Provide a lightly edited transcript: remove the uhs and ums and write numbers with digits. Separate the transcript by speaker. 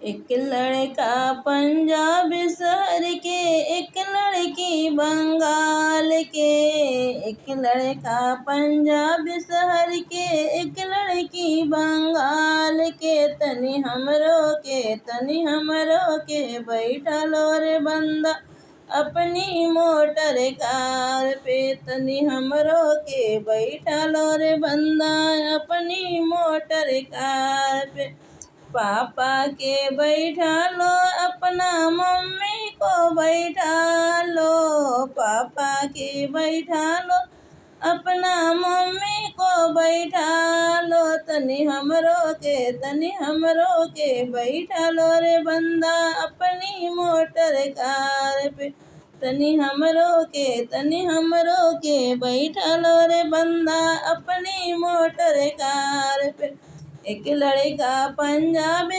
Speaker 1: एक लड़का पंजाब शहर के, एक लड़की बंगाल के। एक लड़का पंजाब शहर के, एक लड़की बंगाल के। तनी हमरो के बैठा लो रे बंदा अपनी मोटर कार पे। तनी हमरो के बैठा लो रे बंदा अपनी मोटर कार पे। पापा के बैठा लो अपना मम्मी को बैठा लो। पापा के बैठा लो अपना मम्मी को बैठा लो। तनी हमरो के बैठा लो रे बंदा अपनी मोटर कार पे। तनी हमरो के बैठा लो रे बंदा अपनी मोटर कार पे। एक लड़का पंजाब